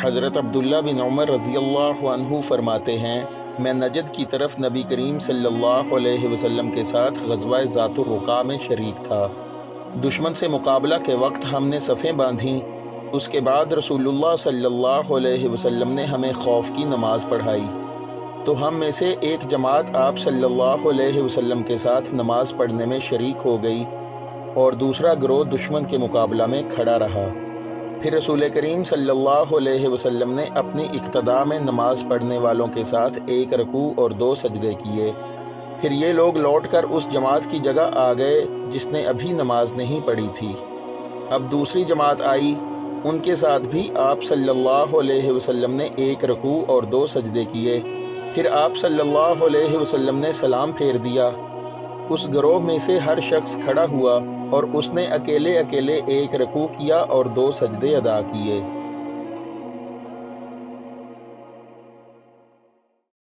حضرت عبداللہ بن عمر رضی اللہ عنہ فرماتے ہیں، میں نجد کی طرف نبی کریم صلی اللہ علیہ وسلم کے ساتھ غزوہ ذات الرقاع میں شریک تھا۔ دشمن سے مقابلہ کے وقت ہم نے صفیں باندھیں۔ اس کے بعد رسول اللہ صلی اللہ علیہ وسلم نے ہمیں خوف کی نماز پڑھائی، تو ہم میں سے ایک جماعت آپ صلی اللہ علیہ وسلم کے ساتھ نماز پڑھنے میں شریک ہو گئی اور دوسرا گروہ دشمن کے مقابلہ میں کھڑا رہا۔ پھر رسول کریم صلی اللہ علیہ وسلم نے اپنی اقتداء میں نماز پڑھنے والوں کے ساتھ 1 رکوع اور 2 سجدے کیے۔ پھر یہ لوگ لوٹ کر اس جماعت کی جگہ آ گئے جس نے ابھی نماز نہیں پڑھی تھی۔ اب دوسری جماعت آئی، ان کے ساتھ بھی آپ صلی اللہ علیہ وسلم نے 1 رکوع اور 2 سجدے کیے۔ پھر آپ صلی اللہ علیہ وسلم نے سلام پھیر دیا۔ اس گروہ میں سے ہر شخص کھڑا ہوا اور اس نے اکیلے 1 رکوع کیا اور 2 سجدے ادا کیے۔